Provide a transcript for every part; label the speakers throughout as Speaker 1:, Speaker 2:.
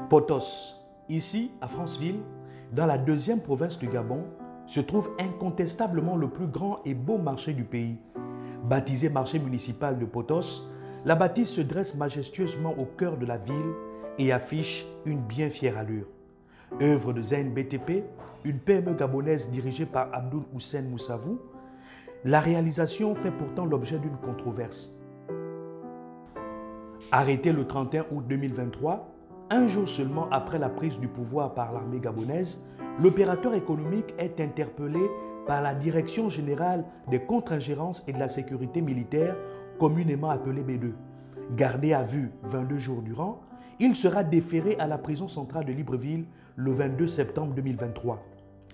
Speaker 1: Potos. Ici, à Franceville, dans la deuxième province du Gabon, se trouve incontestablement le plus grand et beau marché du pays. Baptisé marché municipal de Potos, la bâtisse se dresse majestueusement au cœur de la ville et affiche une bien fière allure. Œuvre de Zain BTP, une PME gabonaise dirigée par Abdoul Houssen Moussavou, la réalisation fait pourtant l'objet d'une controverse. Arrêté le 31 août 2023, un jour seulement après la prise du pouvoir par l'armée gabonaise, l'opérateur économique est interpellé par la Direction générale des contre-ingérences et de la sécurité militaire, communément appelée B2. Gardé à vue 22 jours durant, il sera déféré à la prison centrale de Libreville le 22 septembre 2023.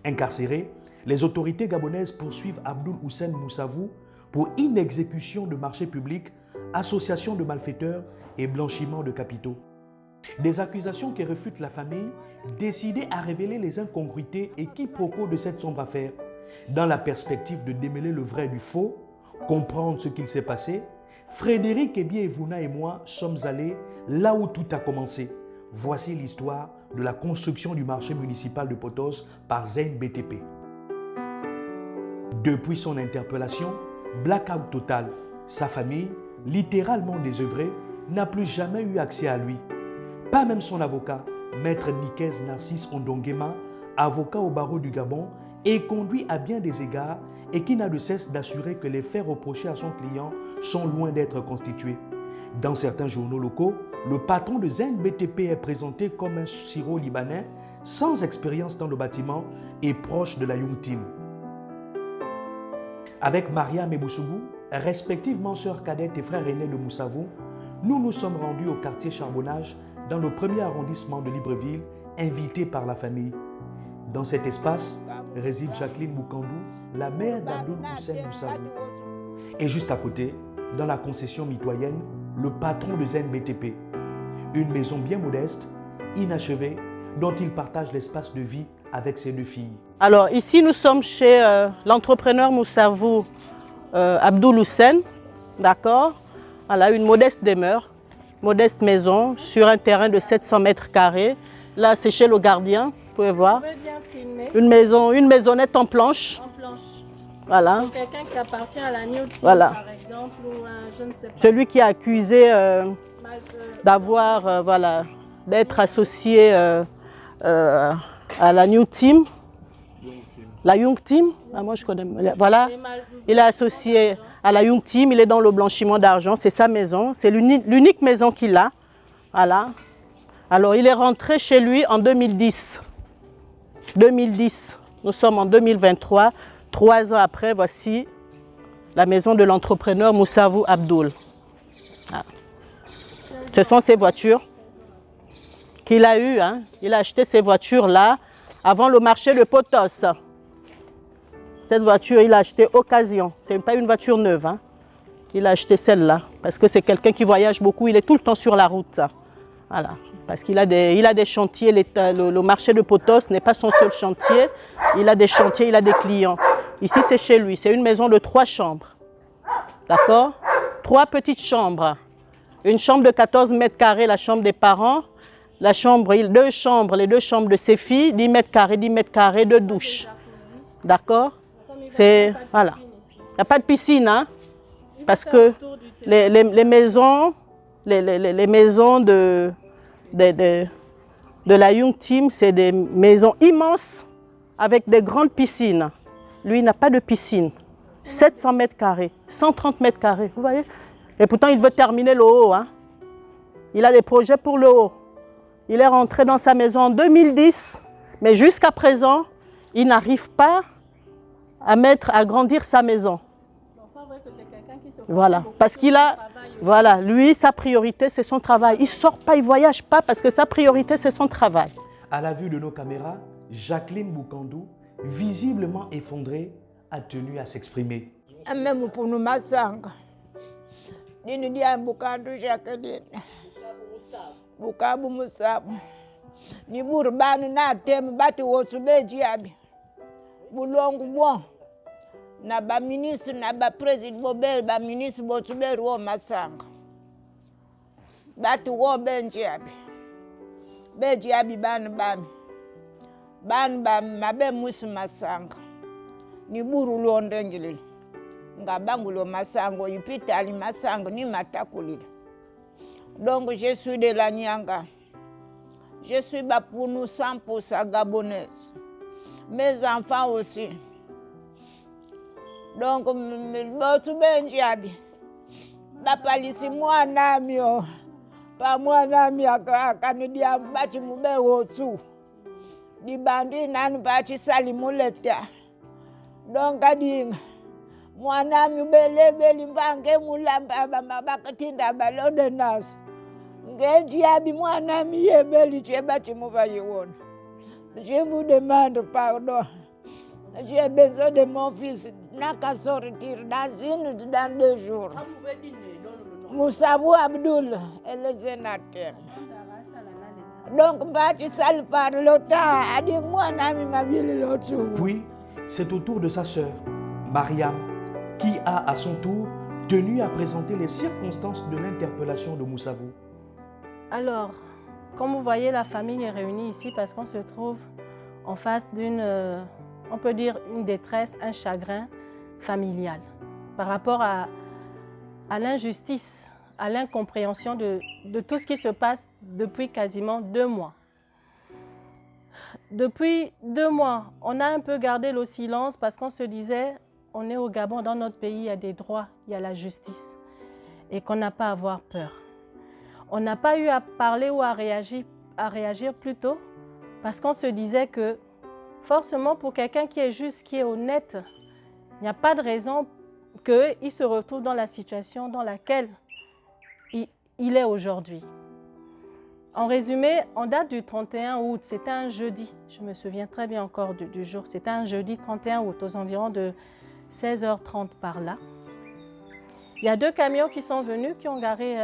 Speaker 1: Incarcéré, les autorités gabonaises poursuivent Abdoul Houssen Moussavou pour inexécution de marchés publics, association de malfaiteurs et blanchiment de capitaux. Des accusations qui refutent la famille, décidée à révéler les incongruités et quiproquos de cette sombre affaire. Dans la perspective de démêler le vrai du faux, comprendre ce qu'il s'est passé, Frédéric Ebié-Evouna et moi sommes allés là où tout a commencé. Voici l'histoire de la construction du marché municipal de Potos par Zain BTP. Depuis son interpellation, blackout total. Sa famille, littéralement désœuvrée, n'a plus jamais eu accès à lui. Pas même son avocat, maître Nikez Narcisse Ondongema, avocat au barreau du Gabon, est conduit à bien des égards et qui n'a de cesse d'assurer que les faits reprochés à son client sont loin d'être constitués. Dans certains journaux locaux, le patron de Zain BTP est présenté comme un Syro-Libanais sans expérience dans le bâtiment et proche de la Young Team. Avec Maria Mebousougou, respectivement sœur cadette et frère aîné de Moussavou, nous nous sommes rendus au quartier Charbonnage dans le premier arrondissement de Libreville, invités par la famille. Dans cet espace réside Jacqueline Boukandou, la mère d'Abdoul Houssen Moussavou. Et juste à côté, dans la concession mitoyenne, le patron de Zain BTP. Une maison bien modeste, inachevée, dont il partage l'espace de vie avec ses deux filles.
Speaker 2: Alors ici, nous sommes chez l'entrepreneur Moussavou Abdoul Houssen, d'accord. Voilà, une modeste demeure, modeste maison sur un terrain de 700 mètres carrés. Là, c'est chez le gardien, vous pouvez voir. Une maisonnette en planche. Voilà.
Speaker 3: Quelqu'un qui appartient à la New Team,
Speaker 2: voilà.
Speaker 3: Par exemple, ou je ne sais pas.
Speaker 2: Celui qui est accusé d'avoir, voilà, d'être associé à la New Team. La Young Team, ah, moi je connais. Voilà, il est associé à la Young Team, il est dans le blanchiment d'argent, c'est sa maison, c'est l'unique maison qu'il a. Voilà. Alors il est rentré chez lui en 2010. 2010, nous sommes en 2023. 3 ans après, voici la maison de l'entrepreneur Moussavou Abdoul. Voilà. Ce sont ces voitures qu'il a eues. Hein. Il a acheté ces voitures-là avant le marché de Potos. Cette voiture, il a acheté occasion. Ce n'est pas une voiture neuve. Hein. Il a acheté celle-là parce que c'est quelqu'un qui voyage beaucoup. Il est tout le temps sur la route. Voilà. Parce qu'il a des chantiers. Le marché de Potos n'est pas son seul chantier. Il a des chantiers, il a des clients. Ici, c'est chez lui. C'est une maison de 3 chambres. D'accord? 3 petites chambres. Une chambre de 14 mètres carrés, la chambre des parents. La chambre, 2 chambres, les 2 chambres de ses filles. 10 mètres carrés, 10 mètres carrés, 2 douches. D'accord? C'est, voilà. Il n'y a pas de piscine, hein? Parce que les maisons, les maisons de la Young Team, c'est des maisons immenses avec des grandes piscines. Lui, il n'a pas de piscine. 700 mètres carrés, 130 mètres carrés, vous voyez? Et pourtant, il veut terminer le haut. Hein? Il a des projets pour le haut. Il est rentré dans sa maison en 2010, mais jusqu'à présent, il n'arrive pas à grandir sa maison. Voilà, parce qu'il a, voilà, lui, sa priorité, c'est son travail. Il ne sort pas, il ne voyage pas parce que sa priorité, c'est son travail.
Speaker 1: À la vue de nos caméras, Jacqueline Boukandou, visiblement effondrée, a tenu à s'exprimer.
Speaker 4: Même pour nous masanga. Nini dia bukandu Jacqueline. Bukabu musabu. Ni burbani na tem bati wotu beji abi. Bulongu bon. Na ba ministre na ba president bobel ba ministre botu beru wo masanga. Bati wo benji abi. Beji abi ban mabe musu masanga. Ni buru londengilili. Nga bangulo masango ipitali masango ni matakulile. Donc je suis de la Nyanga. Je suis pour nous 100% gabonaise. Mes enfants aussi. Donc botu benji abi. Bapalisi mwana mio. Pa mwana mi akanidia bati mube wotu. Di bandi nanu bati salimuleta. Donc adinga. Mwana mi beli mbange mulamba bakatinda balode nas. Ngeji abi mwana mi yebeli chebati muvayewona. Je vous demande pardon. J'ai besoin de mon fils. N'a qu'à sortir dans 2 jours. Moussabou Abdoul est le sénateur. Donc, Bati Sal par l'OTA a dit moi, Nami Mabili l'autre.
Speaker 1: Puis, c'est au tour de sa sœur, Mariam, qui a à son tour tenu à présenter les circonstances de l'interpellation de Moussabou.
Speaker 3: Alors, comme vous voyez, la famille est réunie ici parce qu'on se trouve en face d'une, on peut dire, une détresse, un chagrin familial par rapport à l'injustice, à l'incompréhension de tout ce qui se passe depuis quasiment 2 mois. Depuis 2 mois, on a un peu gardé le silence parce qu'on se disait, on est au Gabon, dans notre pays, il y a des droits, il y a la justice et qu'on n'a pas à avoir peur. On n'a pas eu à parler ou à réagir plus tôt parce qu'on se disait que forcément pour quelqu'un qui est juste, qui est honnête, il n'y a pas de raison qu'il se retrouve dans la situation dans laquelle il est aujourd'hui. En résumé, en date du 31 août, c'était un jeudi, je me souviens très bien encore du jour, c'était un jeudi 31 août, aux environs de 16h30 par là. Il y a 2 camions qui sont venus, qui ont garé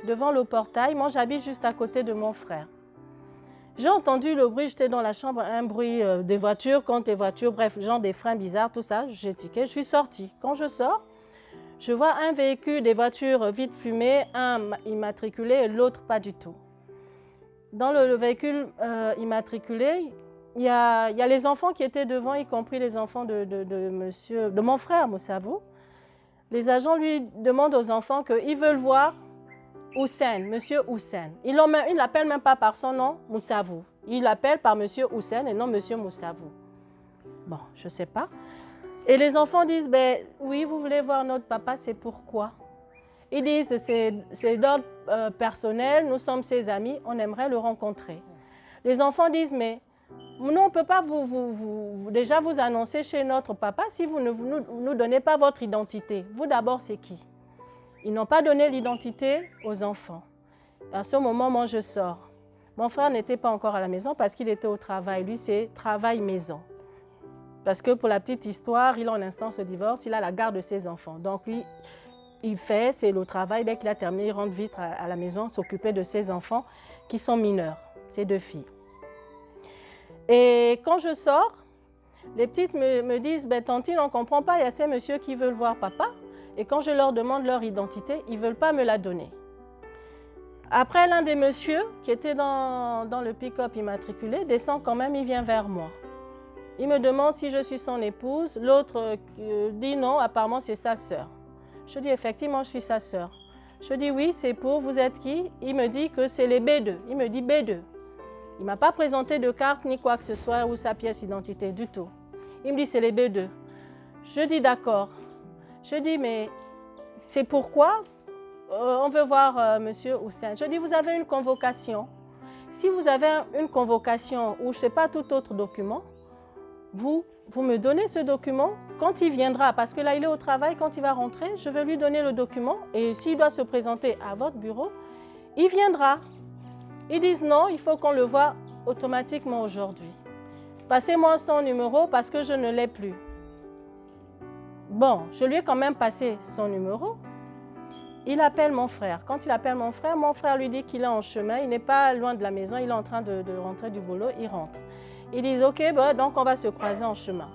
Speaker 3: devant le portail. Moi, j'habite juste à côté de mon frère. J'ai entendu le bruit, j'étais dans la chambre, un bruit des voitures, contre les voitures, bref, genre des freins bizarres, tout ça. J'ai tiqué, je suis sortie. Quand je sors, je vois un véhicule, des voitures vite fumées, un immatriculé et l'autre pas du tout. Dans le véhicule immatriculé, il y a les enfants qui étaient devant, y compris les enfants de mon frère Moussabou. Les agents lui demandent aux enfants qu'ils veulent voir Hussein, Monsieur Hussein. Ils ne l'appellent même pas par son nom, Moussabou. Ils l'appellent par Monsieur Hussein et non Monsieur Moussabou. Bon, je ne sais pas. Et les enfants disent, ben, oui, vous voulez voir notre papa, c'est pourquoi? Ils disent, c'est d'ordre personnel, nous sommes ses amis, on aimerait le rencontrer. Les enfants disent, mais nous, on ne peut pas déjà vous annoncer chez notre papa si vous ne nous donnez pas votre identité. Vous d'abord, c'est qui? Ils n'ont pas donné l'identité aux enfants. À ce moment, moi, je sors. Mon frère n'était pas encore à la maison parce qu'il était au travail. Lui, c'est travail maison. Parce que pour la petite histoire, il a en instance de divorce, il a la garde de ses enfants. Donc lui, il fait, c'est le travail. Dès qu'il a terminé, il rentre vite à la maison, s'occuper de ses enfants qui sont mineurs, ses 2 filles. Et quand je sors, les petites me disent, ben, tantine, on ne comprend pas, il y a ces messieurs qui veulent voir papa. Et quand je leur demande leur identité, ils ne veulent pas me la donner. Après, l'un des messieurs, qui était dans le pick-up immatriculé, descend quand même, il vient vers moi. Il me demande si je suis son épouse. L'autre dit non, apparemment c'est sa sœur. Je dis effectivement, je suis sa sœur. Je dis oui, c'est pour, vous êtes qui? Il me dit que c'est les B2. Il me dit B2. Il ne m'a pas présenté de carte ni quoi que ce soit ou sa pièce d'identité du tout. Il me dit c'est les B2. Je dis d'accord. Je dis mais c'est pourquoi on veut voir Monsieur Hussein. Je dis vous avez une convocation. Si vous avez une convocation ou je ne sais pas tout autre document, vous me donnez ce document quand il viendra. Parce que là il est au travail, quand il va rentrer, je vais lui donner le document et s'il doit se présenter à votre bureau, il viendra. Ils disent non, il faut qu'on le voie automatiquement aujourd'hui. Passez-moi son numéro parce que je ne l'ai plus. Bon, je lui ai quand même passé son numéro. Il appelle mon frère. Quand il appelle mon frère lui dit qu'il est en chemin. Il n'est pas loin de la maison, il est en train de rentrer du boulot, il rentre. Ils disent, ok, bon, donc on va se croiser en chemin.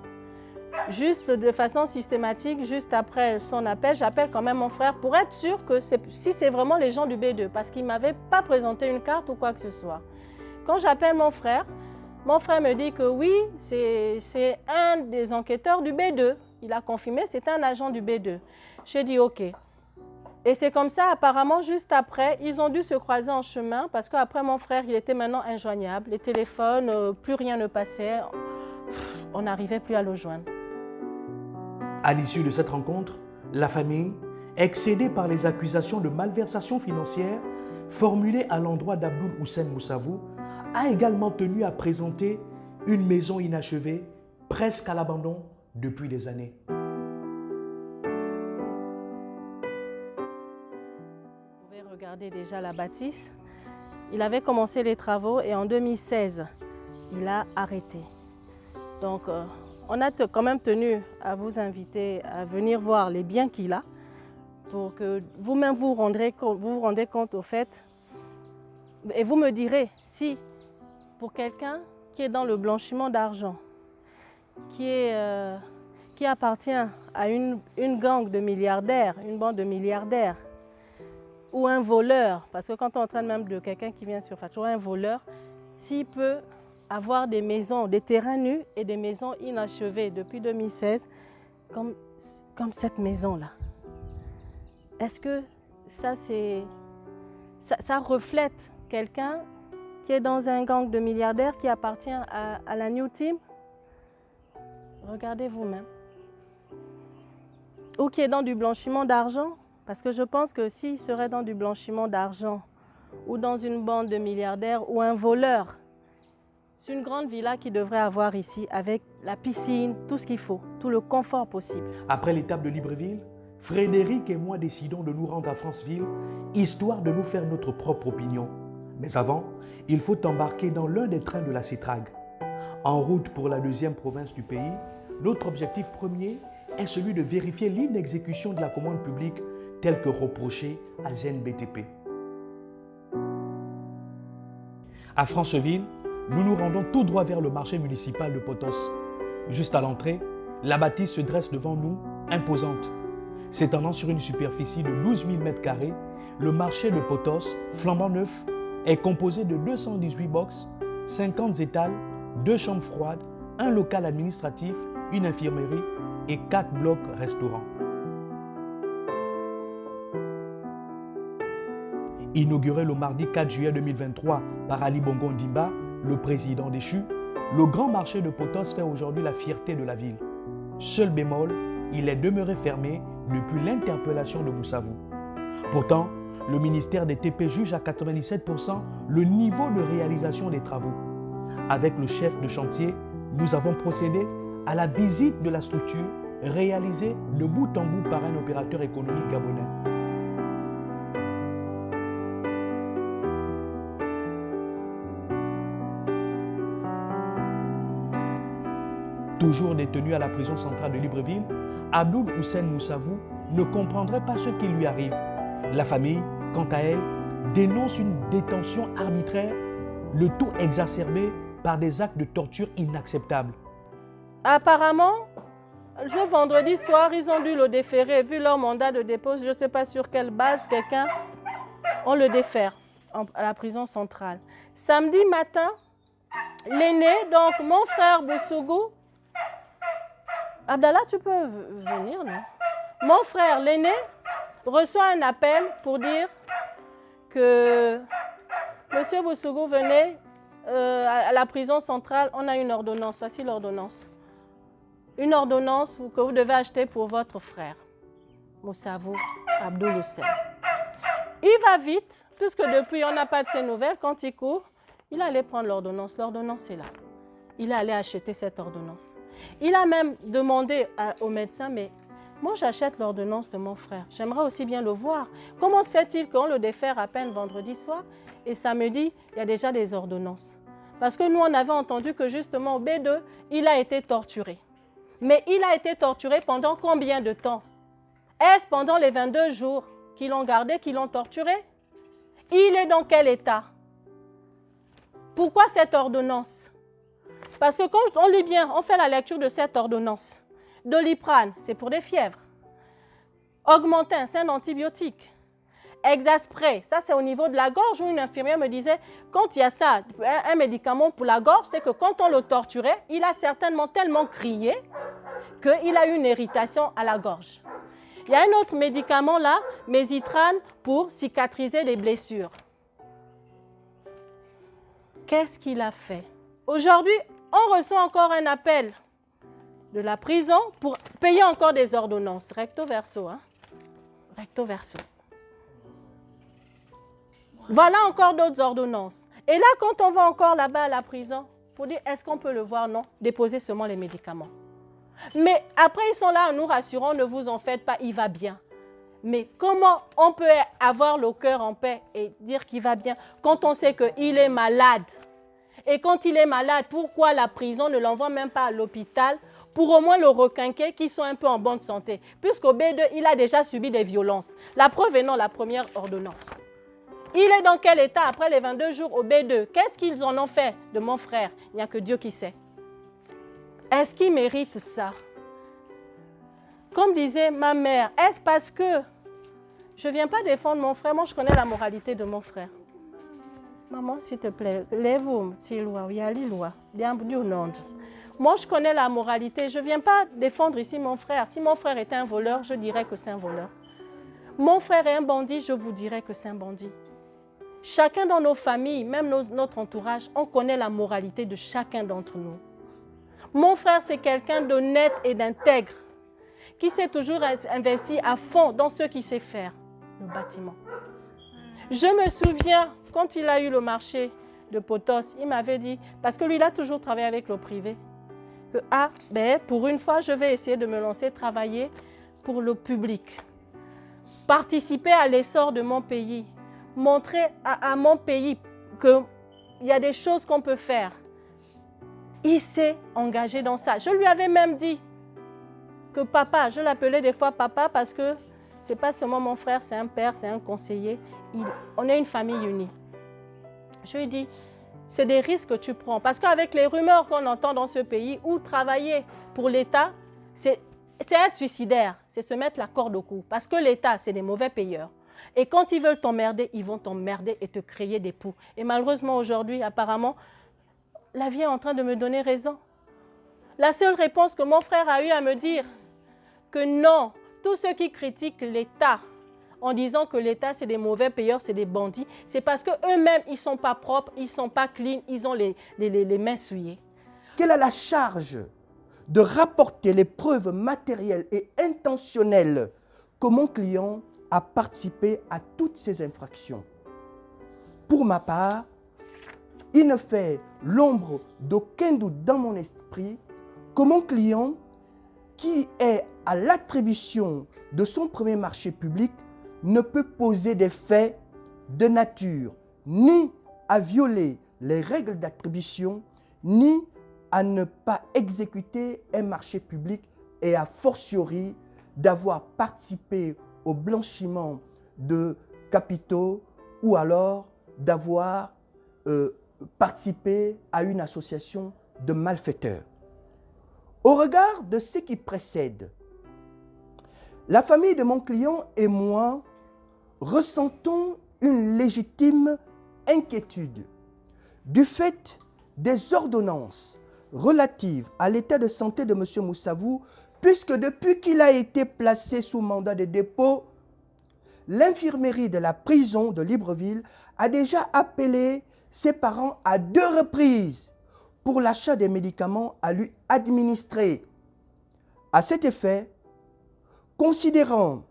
Speaker 3: Juste de façon systématique, juste après son appel, j'appelle quand même mon frère pour être sûr que si c'est vraiment les gens du B2, parce qu'il ne m'avait pas présenté une carte ou quoi que ce soit. Quand j'appelle mon frère me dit que oui, c'est un des enquêteurs du B2. Il a confirmé, c'est un agent du B2. J'ai dit ok. Et c'est comme ça, apparemment, juste après, ils ont dû se croiser en chemin parce qu'après mon frère, il était maintenant injoignable. Les téléphones, plus rien ne passait. On n'arrivait plus à le joindre.
Speaker 1: À l'issue de cette rencontre, la famille, excédée par les accusations de malversation financière formulées à l'endroit d'Abdoul Hussein Moussavou, a également tenu à présenter une maison inachevée, presque à l'abandon depuis des années.
Speaker 3: Vous pouvez regarder déjà la bâtisse. Il avait commencé les travaux et en 2016, il a arrêté. Donc, on a quand même tenu à vous inviter à venir voir les biens qu'il a pour que vous-même vous vous rendez compte au fait et vous me direz si pour quelqu'un qui est dans le blanchiment d'argent, qui appartient à une gang de milliardaires, une bande de milliardaires, ou un voleur, parce que quand on entraîne même de quelqu'un qui vient sur Fatcho, un voleur, s'il peut avoir des maisons, des terrains nus et des maisons inachevées depuis 2016, comme cette maison-là. Est-ce que ça reflète quelqu'un qui est dans un gang de milliardaires qui appartient à la New Team? Regardez vous-même. Ou qui est dans du blanchiment d'argent? Parce que je pense que s'il serait dans du blanchiment d'argent ou dans une bande de milliardaires ou un voleur, c'est une grande villa qu'il devrait avoir ici avec la piscine, tout ce qu'il faut, tout le confort possible.
Speaker 1: Après l'étape de Libreville, Frédéric et moi décidons de nous rendre à Franceville, histoire de nous faire notre propre opinion. Mais avant, il faut embarquer dans l'un des trains de la CETRAG. En route pour la deuxième province du pays, notre objectif premier est celui de vérifier l'inexécution de la commande publique telle que reprochée à ZenBTP. À Franceville, nous nous rendons tout droit vers le marché municipal de Potos. Juste à l'entrée, la bâtisse se dresse devant nous, imposante. S'étendant sur une superficie de 12 000 m², le marché de Potos, flambant neuf, est composé de 218 box, 50 étals, 2 chambres froides, un local administratif, une infirmerie et 4 blocs restaurants. Inauguré le mardi 4 juillet 2023 par Ali Bongo Ndimba, le président déchu, le grand marché de Potos fait aujourd'hui la fierté de la ville. Seul bémol, il est demeuré fermé depuis l'interpellation de Moussavou. Pourtant, le ministère des TP juge à 97% le niveau de réalisation des travaux. Avec le chef de chantier, nous avons procédé à la visite de la structure réalisée de bout en bout par un opérateur économique gabonais. Toujours détenu à la prison centrale de Libreville, Abdoul Hussein Moussavou ne comprendrait pas ce qui lui arrive. La famille, quant à elle, dénonce une détention arbitraire, le tout exacerbé par des actes de torture inacceptables.
Speaker 3: Apparemment, ce vendredi soir, ils ont dû le déférer. Vu leur mandat de dépôt, je ne sais pas sur quelle base on le défère à la prison centrale. Samedi matin, l'aîné, donc mon frère Boussougou, Abdallah, tu peux venir, non? Mon frère, l'aîné, reçoit un appel pour dire que M. Boussougou venait à la prison centrale, on a une ordonnance. Voici l'ordonnance. Une ordonnance que vous devez acheter pour votre frère, Moussavou Abdoul Hussein. Il va vite, puisque depuis on n'a pas de ses nouvelles, quand il court, il allait prendre l'ordonnance. L'ordonnance est là. Il est allé acheter cette ordonnance. Il a même demandé au médecin, mais moi j'achète l'ordonnance de mon frère. J'aimerais aussi bien le voir. Comment se fait-il qu'on le défère à peine vendredi soir et samedi, il y a déjà des ordonnances? Parce que nous, on avait entendu que justement au B2, il a été torturé. Mais il a été torturé pendant combien de temps? Est-ce pendant les 22 jours qu'ils l'ont gardé, qu'ils l'ont torturé? Il est dans quel état? Pourquoi cette ordonnance? Parce que quand on lit bien, on fait la lecture de cette ordonnance. Doliprane, c'est pour des fièvres. Augmentin, c'est un antibiotique. Exaspray, ça c'est au niveau de la gorge, où une infirmière me disait, quand il y a ça, un médicament pour la gorge, c'est que quand on le torturait, il a certainement tellement crié qu'il a eu une irritation à la gorge. Il y a un autre médicament là, Mésitrane, pour cicatriser les blessures. Qu'est-ce qu'il a fait? Aujourd'hui, on reçoit encore un appel de la prison pour payer encore des ordonnances. Recto verso, hein? Recto verso. Voilà encore d'autres ordonnances. Et là, quand on va encore là-bas à la prison, pour dire, est-ce qu'on peut le voir? Non, déposer seulement les médicaments. Mais après, ils sont là en nous rassurant, ne vous en faites pas, il va bien. Mais comment on peut avoir le cœur en paix et dire qu'il va bien quand on sait qu'il est malade? Et quand il est malade, pourquoi la prison ne l'envoie même pas à l'hôpital pour au moins le requinquer qu'il soit un peu en bonne santé? Puisqu'au B2, il a déjà subi des violences. La preuve est non, la première ordonnance. Il est dans quel état après les 22 jours au B2? Qu'est-ce qu'ils en ont fait de mon frère? Il n'y a que Dieu qui sait. Est-ce qu'il mérite ça? Comme disait ma mère, est-ce parce que je ne viens pas défendre mon frère? Moi, je connais la moralité de mon frère. Maman, s'il te plaît, lève-vous, il y a loi. Moi, je connais la moralité. Je ne viens pas défendre ici mon frère. Si mon frère était un voleur, je dirais que c'est un voleur. Mon frère est un bandit, je vous dirais que c'est un bandit. Chacun dans nos familles, même notre entourage, on connaît la moralité de chacun d'entre nous. Mon frère, c'est quelqu'un d'honnête et d'intègre, qui s'est toujours investi à fond dans ce qu'il sait faire, le bâtiment. Je me souviens, quand il a eu le marché de Potos, il m'avait dit, parce que lui, il a toujours travaillé avec le privé, que pour une fois, je vais essayer de me lancer, travailler pour le public. Participer à l'essor de mon pays, montrer à mon pays qu'il y a des choses qu'on peut faire. Il s'est engagé dans ça. Je lui avais même dit que papa, je l'appelais des fois papa parce que ce n'est pas seulement mon frère, c'est un père, c'est un conseiller. On est une famille unie. Je lui ai dit, c'est des risques que tu prends. Parce qu'avec les rumeurs qu'on entend dans ce pays, où travailler pour l'État, c'est être suicidaire, c'est se mettre la corde au cou. Parce que l'État, c'est des mauvais payeurs. Et quand ils veulent t'emmerder, ils vont t'emmerder et te créer des poux. Et malheureusement, aujourd'hui, apparemment, la vie est en train de me donner raison. La seule réponse que mon frère a eu à me dire, que non, tous ceux qui critiquent l'État, en disant que l'État, c'est des mauvais payeurs, c'est des bandits, c'est parce qu'eux-mêmes, ils ne sont pas propres, ils ne sont pas clean, ils ont les mains souillées.
Speaker 5: Quelle est la charge de rapporter les preuves matérielles et intentionnelles que mon client a participé à toutes ces infractions? Pour ma part, il ne fait l'ombre d'aucun doute dans mon esprit que mon client, qui est à l'attribution de son premier marché public, ne peut poser des faits de nature ni à violer les règles d'attribution, ni à ne pas exécuter un marché public et a fortiori d'avoir participé au blanchiment de capitaux ou alors d'avoir participé à une association de malfaiteurs. Au regard de ce qui précède, la famille de mon client et moi ressentons une légitime inquiétude du fait des ordonnances relatives à l'état de santé de M. Moussavou, puisque depuis qu'il a été placé sous mandat de dépôt, l'infirmerie de la prison de Libreville a déjà appelé ses parents à 2 reprises pour l'achat des médicaments à lui administrer. À cet effet, considérant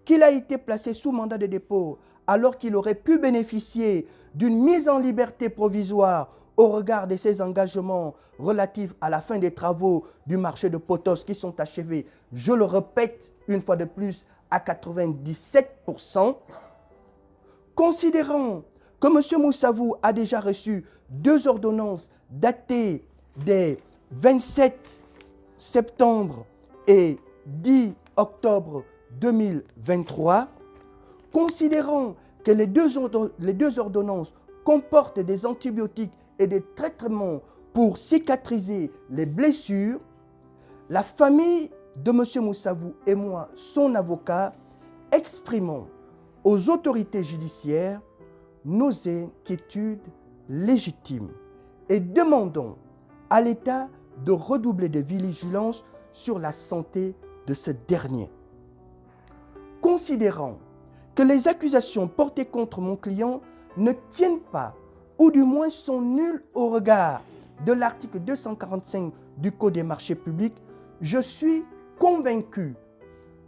Speaker 5: qu'il a été placé sous mandat de dépôt alors qu'il aurait pu bénéficier d'une mise en liberté provisoire au regard de ses engagements relatifs à la fin des travaux du marché de Potos qui sont achevés, je le répète une fois de plus, à 97%, considérant que M. Moussavou a déjà reçu 2 ordonnances datées des 27 septembre et 10 octobre 2023, considérant que les deux ordonnances comportent des antibiotiques et des traitements pour cicatriser les blessures, la famille de M. Moussavou et moi, son avocat, exprimons aux autorités judiciaires nos inquiétudes légitimes et demandons à l'État de redoubler de vigilance sur la santé de ce dernier. Considérant que les accusations portées contre mon client ne tiennent pas, ou du moins sont nulles au regard de l'article 245 du Code des marchés publics, je suis convaincu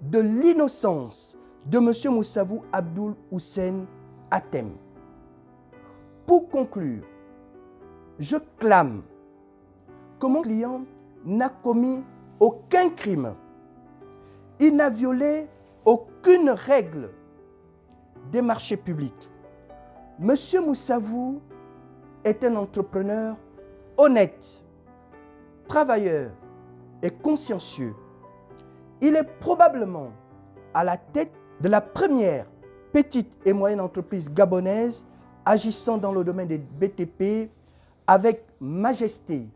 Speaker 5: de l'innocence de M. Moussavou Abdoul Hussein Hatem. Pour conclure, je clame que mon client n'a commis aucun crime. Il n'a violé aucune règle des marchés publics. M. Moussavou est un entrepreneur honnête, travailleur et consciencieux. Il est probablement à la tête de la première petite et moyenne entreprise gabonaise agissant dans le domaine des BTP avec majesté.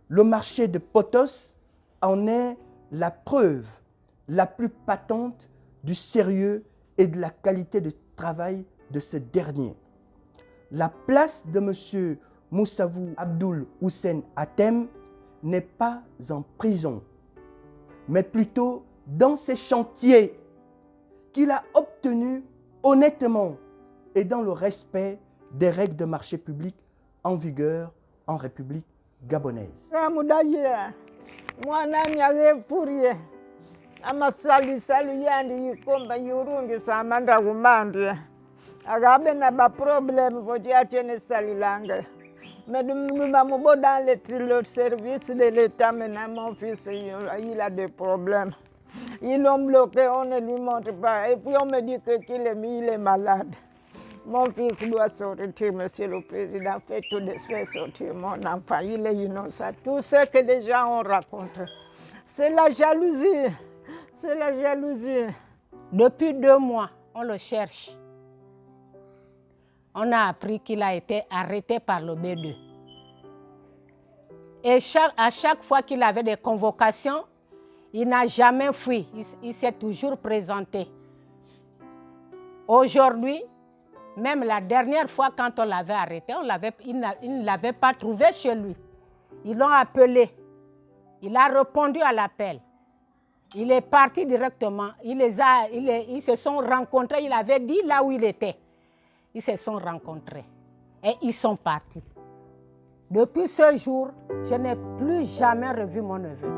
Speaker 5: Le marché de Potos en est la preuve la plus patente du sérieux et de la qualité de travail de ce dernier. La place de M. Moussavou Abdoul Hussein Hatem n'est pas en prison, mais plutôt dans ses chantiers qu'il a obtenus honnêtement et dans le respect des règles de marché public en vigueur en République gabonaise.
Speaker 4: Mais dans le service de l'État, maintenant, mon fils, il a des problèmes. Ils l'ont bloqué, on ne lui montre pas. Et puis on me dit qu'il est malade. Mon fils doit sortir, Monsieur le Président. Faites sortir mon enfant. Il est innocent. Tout ce que les gens ont raconté, c'est la jalousie. C'est la jalousie.
Speaker 6: Depuis 2 mois, on le cherche. On a appris qu'il a été arrêté par le B2. Et à chaque fois qu'il avait des convocations, il n'a jamais fui. Il s'est toujours présenté. Aujourd'hui, même la dernière fois quand on l'avait arrêté, il ne l'avait pas trouvé chez lui. Ils l'ont appelé. Il a répondu à l'appel. Il est parti directement. Ils se sont rencontrés. Il avait dit là où il était. Ils se sont rencontrés et ils sont partis. Depuis ce jour, je n'ai plus jamais revu mon neveu.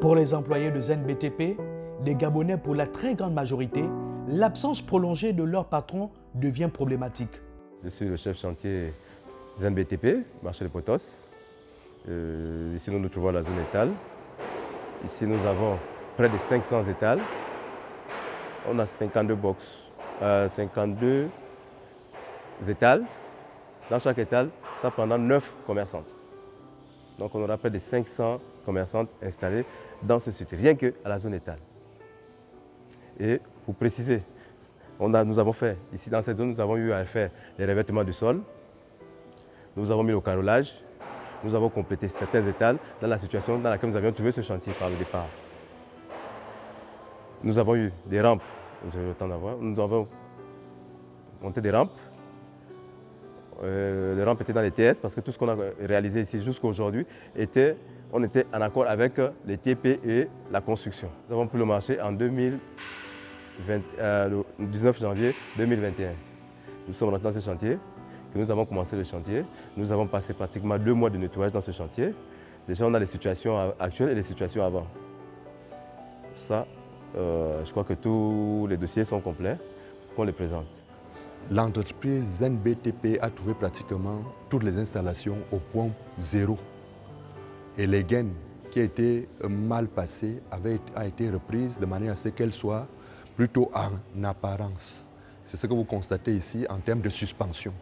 Speaker 1: Pour les employés de ZenBTP, des Gabonais pour la très grande majorité, l'absence prolongée de leur patron devient problématique.
Speaker 7: Je suis le chef chantier ZenBTP, marché de Potos. Ici, nous nous trouvons à la zone étale. Ici, nous avons près de 500 étals. On a 52 box, 52 étals. Dans chaque étal, ça prendra 9 commerçantes. Donc, on aura près de 500 commerçantes installées dans ce site, rien qu'à la zone étale. Et pour préciser, nous avons fait, ici dans cette zone, nous avons eu à faire les revêtements du sol. Nous avons mis le carrelage. Nous avons complété certains étals dans la situation dans laquelle nous avions trouvé ce chantier par le départ. Nous avons eu des rampes, vous avez le temps d'avoir. Nous avons monté des rampes. Les rampes étaient dans les TS parce que tout ce qu'on a réalisé ici jusqu'à aujourd'hui, on était en accord avec les TP et la construction. Nous avons pris le marché en le 19 janvier 2021. Nous sommes rentrés dans ce chantier, que nous avons commencé le chantier. Nous avons passé pratiquement 2 mois de nettoyage dans ce chantier. Déjà, on a les situations actuelles et les situations avant. Ça, je crois que tous les dossiers sont complets, qu'on les présente.
Speaker 8: L'entreprise ZenBTP a trouvé pratiquement toutes les installations au point zéro. Et les gains qui qui a été mal passée a été reprise de manière à ce qu'elle soit plutôt en apparence. C'est ce que vous constatez ici en termes de suspension.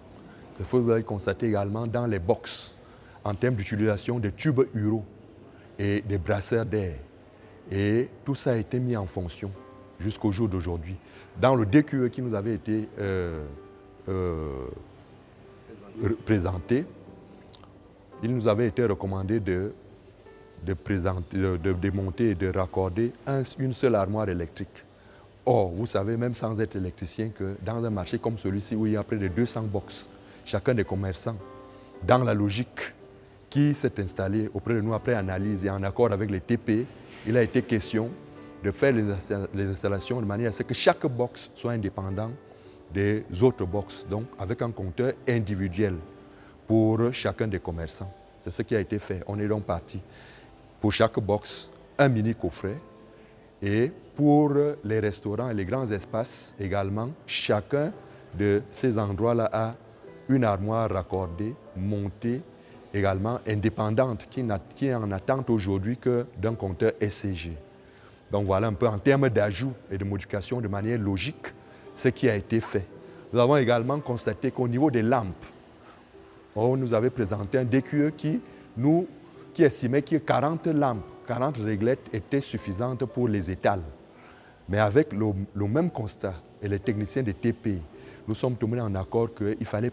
Speaker 8: C'est ce que vous allez constater également dans les box en termes d'utilisation des tubes Uro et des brasseurs d'air. Et tout ça a été mis en fonction jusqu'au jour d'aujourd'hui. Dans le DQE qui nous avait été présenté, il nous avait été recommandé de démonter et de raccorder une seule armoire électrique. Or, vous savez, même sans être électricien, que dans un marché comme celui-ci où il y a près de 200 box, chacun des commerçants, dans la logique qui s'est installée auprès de nous après analyse et en accord avec les TP, il a été question de faire les installations de manière à ce que chaque box soit indépendant des autres box, donc avec un compteur individuel pour chacun des commerçants. C'est ce qui a été fait. On est donc parti pour chaque box un mini coffret et pour les restaurants et les grands espaces également, chacun de ces endroits-là a une armoire raccordée, montée, également indépendante, qui est en attente aujourd'hui que d'un compteur SCG. Donc voilà un peu en termes d'ajout et de modification de manière logique ce qui a été fait. Nous avons également constaté qu'au niveau des lampes, on nous avait présenté un DQE qui estimait que 40 lampes, 40 réglettes étaient suffisantes pour les étals. Mais avec le même constat et les techniciens des TP, nous sommes tombés en accord qu'il fallait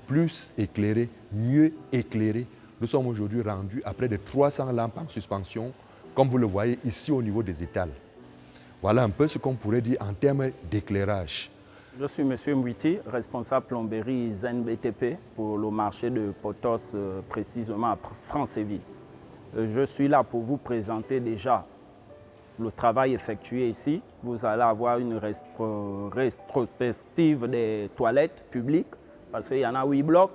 Speaker 8: plus éclairer, mieux éclairer. Nous sommes aujourd'hui rendus à près de 300 lampes en suspension, comme vous le voyez ici au niveau des étals. Voilà un peu ce qu'on pourrait dire en termes d'éclairage.
Speaker 9: Je suis M. Mwiti, responsable plomberie ZNBTP pour le marché de Potos, précisément à Franceville. Je suis là pour vous présenter déjà le travail effectué ici. Vous allez avoir une rétrospective des toilettes publiques parce qu'il y en a 8 blocs,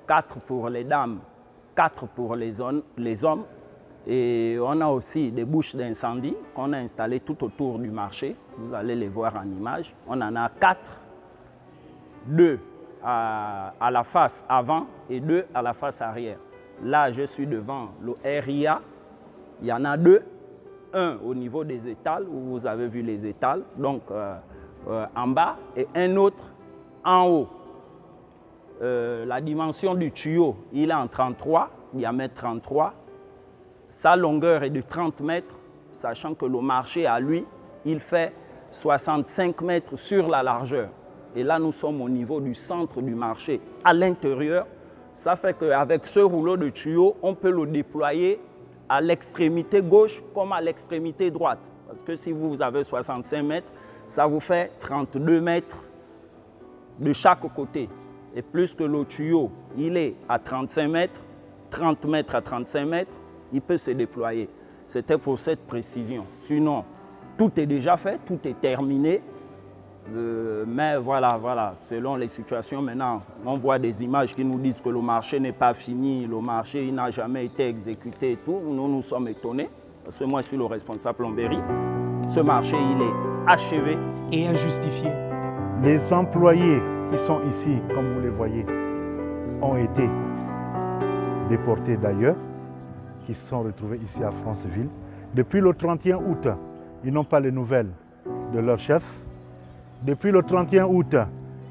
Speaker 9: 4 pour les dames, 4 pour les hommes. Et on a aussi des bouches d'incendie qu'on a installées tout autour du marché. Vous allez les voir en image. On en a 4, 2 à la face avant et 2 à la face arrière. Là, je suis devant le RIA. Il y en a 2. Un au niveau des étals, où vous avez vu les étals, donc en bas, et un autre en haut. La dimension du tuyau, il est en 33, diamètre 33. Sa longueur est de 30 mètres, sachant que le marché, à lui, il fait 65 mètres sur la largeur. Et là, nous sommes au niveau du centre du marché, à l'intérieur. Ça fait qu'avec ce rouleau de tuyau, on peut le déployer à l'extrémité gauche comme à l'extrémité droite. Parce que si vous avez 65 mètres, ça vous fait 32 mètres de chaque côté. Et plus que le tuyau, il est à 35 mètres, 30 mètres à 35 mètres, il peut se déployer. C'était pour cette précision. Sinon, tout est déjà fait, tout est terminé. Mais voilà, selon les situations maintenant, on voit des images qui nous disent que le marché n'est pas fini, le marché n'a jamais été exécuté et tout. Nous sommes étonnés, parce que moi je suis le responsable plomberie. Ce marché, il est achevé.
Speaker 1: Et injustifié.
Speaker 10: Les employés qui sont ici, comme vous les voyez, ont été déportés d'ailleurs, qui se sont retrouvés ici à Franceville. Depuis le 31 août, ils n'ont pas les nouvelles de leur chef. Depuis le 31 août,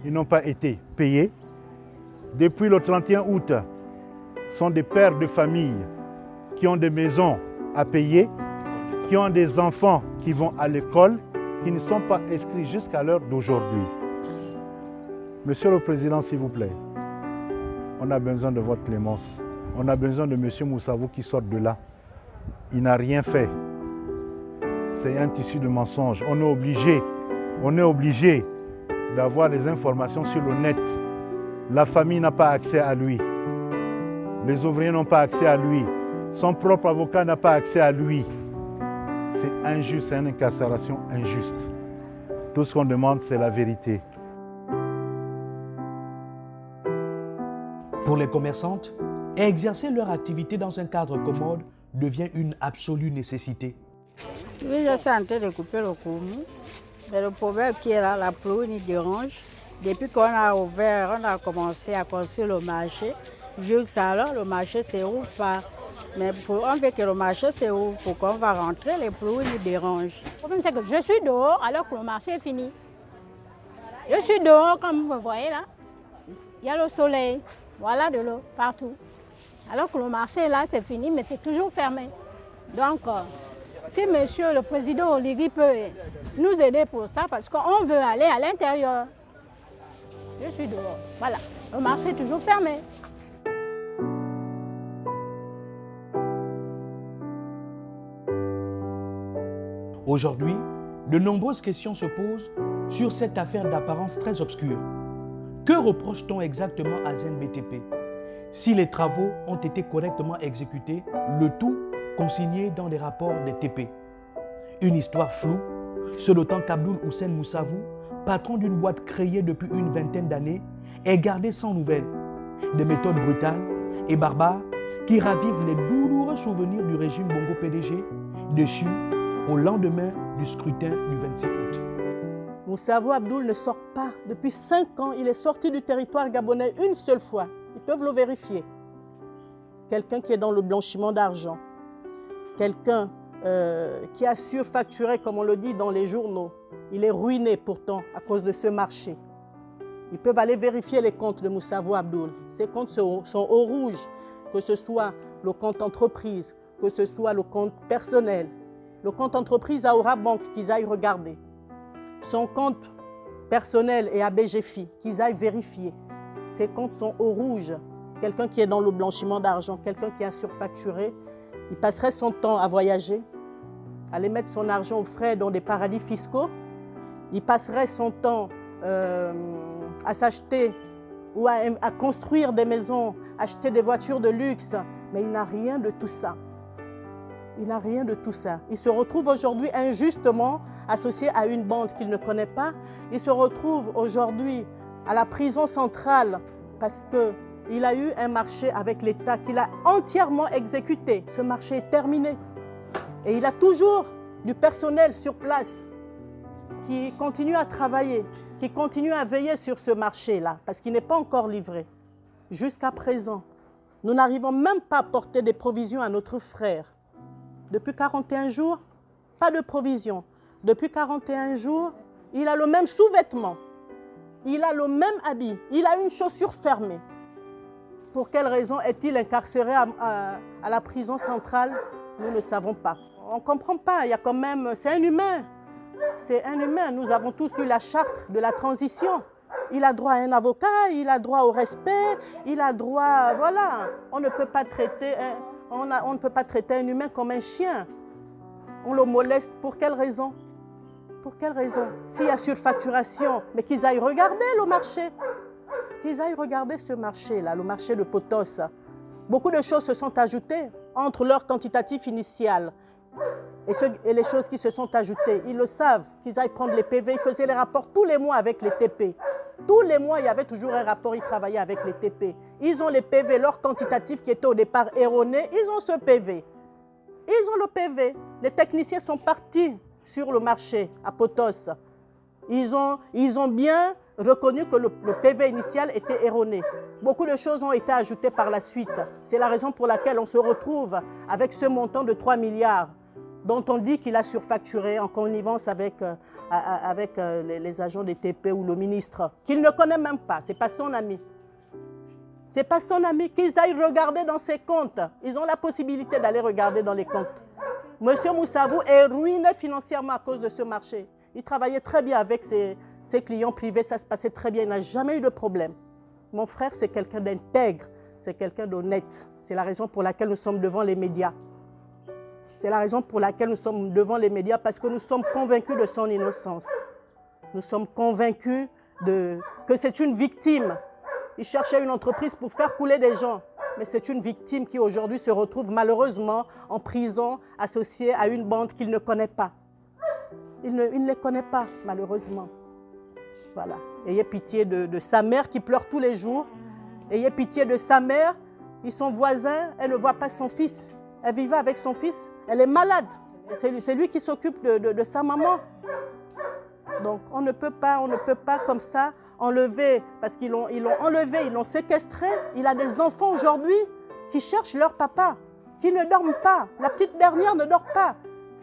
Speaker 10: ils n'ont pas été payés. Depuis le 31 août, ce sont des pères de famille qui ont des maisons à payer, qui ont des enfants qui vont à l'école, qui ne sont pas inscrits jusqu'à l'heure d'aujourd'hui. Monsieur le Président, s'il vous plaît, on a besoin de votre clémence. On a besoin de M. Moussavou qui sorte de là. Il n'a rien fait. C'est un tissu de mensonges. On est obligé d'avoir les informations sur le net. La famille n'a pas accès à lui. Les ouvriers n'ont pas accès à lui. Son propre avocat n'a pas accès à lui. C'est injuste, c'est une incarcération injuste. Tout ce qu'on demande, c'est la vérité.
Speaker 1: Pour les commerçantes, exercer leur activité dans un cadre commode devient une absolue nécessité.
Speaker 11: Oui, je suis en train de couper le cournou. Mais le problème qui est là, la pluie nous dérange. Depuis qu'on a ouvert, on a commencé à construire le marché. Jusqu'à là, le marché ne se roule pas. Mais on veut que le marché, c'est où? Pourquoi on va rentrer, les pluies nous dérangent.
Speaker 12: Le problème, c'est que je suis dehors alors que le marché est fini. Je suis dehors, comme vous me voyez là. Il y a le soleil, voilà de l'eau partout. Alors que le marché là, c'est fini, mais c'est toujours fermé. Donc, si monsieur le président Oligui peut nous aider pour ça, parce qu'on veut aller à l'intérieur. Je suis dehors, voilà. Le marché est toujours fermé.
Speaker 1: Aujourd'hui, de nombreuses questions se posent sur cette affaire d'apparence très obscure. Que reproche-t-on exactement à ZNBTP? Si les travaux ont été correctement exécutés, le tout consigné dans les rapports des TP. Une histoire floue, ce d'autant qu'Abdoul Hussein Moussavou, patron d'une boîte créée depuis une vingtaine d'années, est gardé sans nouvelles. Des méthodes brutales et barbares qui ravivent les douloureux souvenirs du régime Bongo PDG, déchu au lendemain du scrutin du 26 août.
Speaker 2: Moussavou Abdoul ne sort pas. Depuis 5 ans, il est sorti du territoire gabonais une seule fois. Ils peuvent le vérifier. Quelqu'un qui est dans le blanchiment d'argent. Quelqu'un qui a surfacturé, comme on le dit dans les journaux. Il est ruiné pourtant à cause de ce marché. Ils peuvent aller vérifier les comptes de Moussavou Abdoul. Ces comptes sont au rouge, que ce soit le compte entreprise, que ce soit le compte personnel. Le compte entreprise à Aura Bank, qu'ils aillent regarder. Son compte personnel et à BGFI, qu'ils aillent vérifier. Ces comptes sont au rouge. Quelqu'un qui est dans le blanchiment d'argent, quelqu'un qui a surfacturé, il passerait son temps à voyager, à aller mettre son argent aux frais dans des paradis fiscaux. Il passerait son temps à s'acheter ou à construire des maisons, acheter des voitures de luxe. Mais il n'a rien de tout ça. Il n'a rien de tout ça. Il se retrouve aujourd'hui injustement associé à une bande qu'il ne connaît pas. Il se retrouve aujourd'hui à la prison centrale parce qu'il a eu un marché avec l'État qu'il a entièrement exécuté. Ce marché est terminé. Et il a toujours du personnel sur place qui continue à travailler, qui continue à veiller sur ce marché-là parce qu'il n'est pas encore livré. Jusqu'à présent, nous n'arrivons même pas à porter des provisions à notre frère. Depuis 41 jours, pas de provision. Depuis 41 jours, il a le même sous-vêtement. Il a le même habit. Il a une chaussure fermée. Pour quelle raison est-il incarcéré à la prison centrale? Nous ne savons pas. On ne comprend pas. Il y a quand même... C'est un humain. C'est un humain. Nous avons tous lu la charte de la transition. Il a droit à un avocat, il a droit au respect, il a droit... Voilà. On ne peut pas traiter... On ne peut pas traiter un humain comme un chien. On le moleste. Pour quelle raison? Pour quelle raison? S'il y a surfacturation, mais qu'ils aillent regarder le marché. Qu'ils aillent regarder ce marché-là, le marché de Potos. Beaucoup de choses se sont ajoutées entre leur quantitatif initial et les choses qui se sont ajoutées. Ils le savent, qu'ils aillent prendre les PV. Ils faisaient les rapports tous les mois avec les TP. Tous les mois, il y avait toujours un rapport, ils travaillaient avec les TP. Ils ont les PV, leur quantitatif qui était au départ erroné, ils ont ce PV. Ils ont le PV. Les techniciens sont partis sur le marché à Potos. Ils ont bien reconnu que le PV initial était erroné. Beaucoup de choses ont été ajoutées par la suite. C'est la raison pour laquelle on se retrouve avec ce montant de 3 milliards dont on dit qu'il a surfacturé en connivence avec les agents des TP ou le ministre, qu'il ne connaît même pas, ce n'est pas son ami. Ce n'est pas son ami, qu'ils aillent regarder dans ses comptes. Ils ont la possibilité d'aller regarder dans les comptes. Monsieur Moussavou est ruiné financièrement à cause de ce marché. Il travaillait très bien avec ses clients privés, ça se passait très bien, il n'a jamais eu de problème. Mon frère, c'est quelqu'un d'intègre, c'est quelqu'un d'honnête. C'est la raison pour laquelle nous sommes devant les médias. C'est la raison pour laquelle nous sommes devant les médias, parce que nous sommes convaincus de son innocence. Nous sommes convaincus que c'est une victime. Il cherchait une entreprise pour faire couler des gens, mais c'est une victime qui aujourd'hui se retrouve malheureusement en prison, associée à une bande qu'il ne connaît pas. Il ne les connaît pas, malheureusement. Voilà. Ayez pitié de sa mère qui pleure tous les jours. Ayez pitié de sa mère. Ils sont voisins, elle ne voit pas son fils. Elle vivait avec son fils. Elle est malade. C'est lui qui s'occupe de sa maman. Donc on ne peut pas comme ça enlever, parce qu'ils l'ont enlevé, ils l'ont séquestré. Il a des enfants aujourd'hui qui cherchent leur papa. qui ne dorment pas. La petite dernière ne dort pas.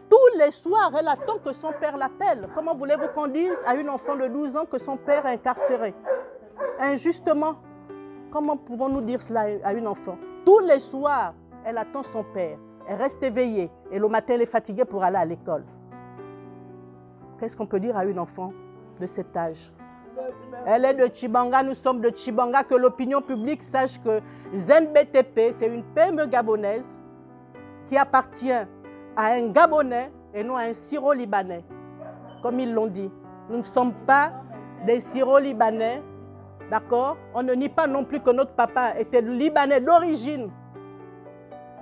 Speaker 2: Tous les soirs, elle attend que son père l'appelle. Comment voulez-vous qu'on dise à une enfant de 12 ans que son père est incarcéré? Injustement. Comment pouvons-nous dire cela à une enfant? Tous les soirs, elle attend son père. Elle reste éveillée. Et le matin, elle est fatiguée pour aller à l'école. Qu'est-ce qu'on peut dire à une enfant de cet âge? Elle est de Tchibanga, nous sommes de Tchibanga. Que l'opinion publique sache que ZNBTP, c'est une PME gabonaise qui appartient à un Gabonais et non à un Syro-Libanais, comme ils l'ont dit. Nous ne sommes pas des Syro-Libanais, d'accord? On ne nie pas non plus que notre papa était Libanais d'origine,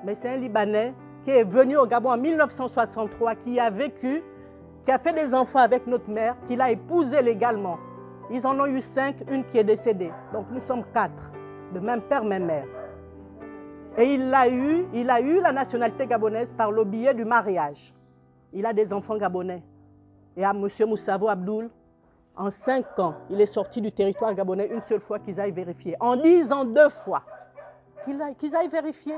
Speaker 2: mais c'est un Libanais qui est venu au Gabon en 1963, qui a vécu, qui a fait des enfants avec notre mère, qu'il a épousé légalement. Ils en ont eu 5, une qui est décédée. Donc nous sommes 4, de même père, même mère. Et il a eu la nationalité gabonaise par le biais du mariage. Il a des enfants gabonais. Et à M. Moussavo Abdoul, en 5 ans, il est sorti du territoire gabonais une seule fois qu'ils aillent vérifier. En disant 2 fois qu'ils aillent vérifier.